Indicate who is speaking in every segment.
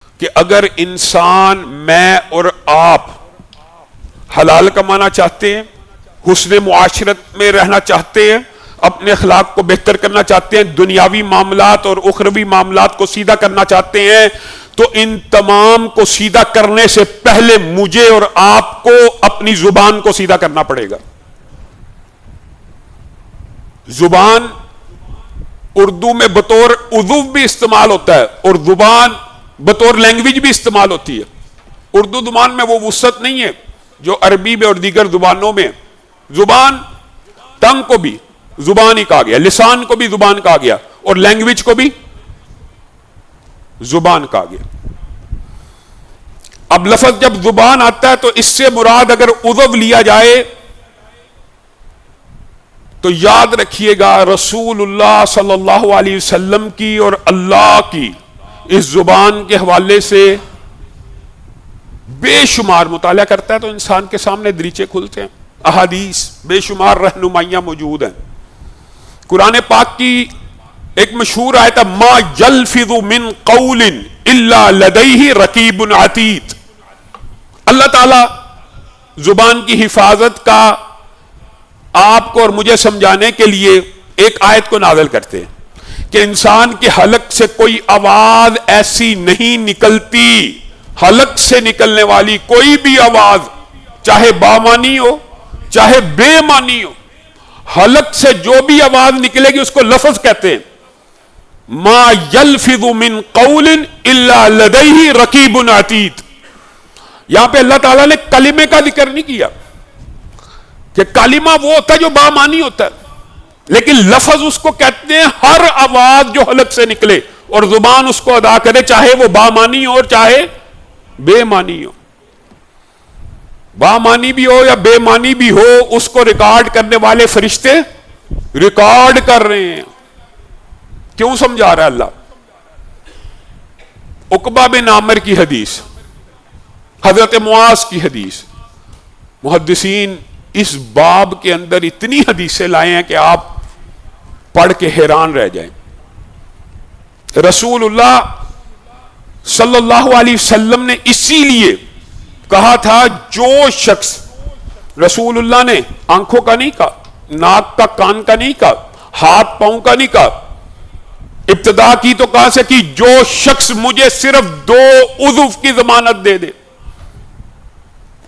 Speaker 1: کہ اگر انسان میں اور آپ حلال کمانا چاہتے ہیں، حسن معاشرت میں رہنا چاہتے ہیں، اپنے اخلاق کو بہتر کرنا چاہتے ہیں، دنیاوی معاملات اور اخروی معاملات کو سیدھا کرنا چاہتے ہیں، تو ان تمام کو سیدھا کرنے سے پہلے مجھے اور آپ کو اپنی زبان کو سیدھا کرنا پڑے گا۔ زبان اردو میں بطور عضو بھی استعمال ہوتا ہے اور زبان بطور لینگویج بھی استعمال ہوتی ہے۔ اردو زبان میں وہ وسعت نہیں ہے جو عربی میں اور دیگر زبانوں میں۔ زبان ٹنگ کو بھی زبان ہی کہا گیا، لسان کو بھی زبان کہا گیا، اور لینگویج کو بھی زبان کہا گیا۔ اب لفظ جب زبان آتا ہے تو اس سے مراد اگر عضو لیا جائے تو یاد رکھیے گا رسول اللہ صلی اللہ علیہ وسلم کی اور اللہ کی اس زبان کے حوالے سے بے شمار مطالعہ کرتا ہے تو انسان کے سامنے دریچے کھلتے ہیں، احادیث بے شمار رہنمائیاں موجود ہیں۔ قرآن پاک کی ایک مشہور آیت ہے ما یلفظ من قول الا لدیہ رقیب عتید۔ اللہ تعالی زبان کی حفاظت کا آپ کو اور مجھے سمجھانے کے لیے ایک آیت کو نازل کرتے ہیں کہ انسان کے حلق سے کوئی آواز ایسی نہیں نکلتی، حلق سے نکلنے والی کوئی بھی آواز چاہے بامانی ہو چاہے بے معنی ہو، حلق سے جو بھی آواز نکلے گی اس کو لفظ کہتے ہیں۔ ما یلفظ من قول الا لدیہ رقیب عتید۔ یہاں پہ اللہ تعالیٰ نے کلمے کا ذکر نہیں کیا کہ کلمہ وہ ہوتا ہے جو بامانی ہوتا ہے، لیکن لفظ اس کو کہتے ہیں ہر آواز جو حلق سے نکلے اور زبان اس کو ادا کرے، چاہے وہ بامانی ہو اور چاہے بے معنی ہو۔ بامانی بھی ہو یا بے معنی بھی ہو، اس کو ریکارڈ کرنے والے فرشتے ریکارڈ کر رہے ہیں۔ کیوں سمجھا رہا ہے اللہ؟ عقبہ بن عامر کی حدیث، حضرت معاذ کی حدیث، محدثین اس باب کے اندر اتنی حدیثیں لائے ہیں کہ آپ پڑھ کے حیران رہ جائیں۔ رسول اللہ صلی اللہ علیہ وسلم نے اسی لیے کہا تھا جو شخص، رسول اللہ نے آنکھوں کا نہیں کہا، ناک کا کان کا نہیں کہا، ہاتھ پاؤں کا نہیں کہا، ابتدا کی تو کہاں سے کی؟ جو شخص مجھے صرف 2 عضو کی ضمانت دے دے،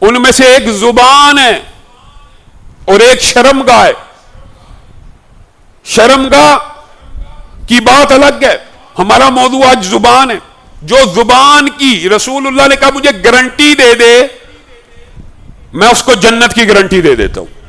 Speaker 1: ان میں سے ایک زبان ہے اور ایک شرمگاہ ہے۔ شرمگاہ کی بات الگ ہے، ہمارا موضوع آج زبان ہے۔ جو زبان کی رسول اللہ نے کہا مجھے گارنٹی دے دے، میں اس کو جنت کی گارنٹی دے دیتا ہوں۔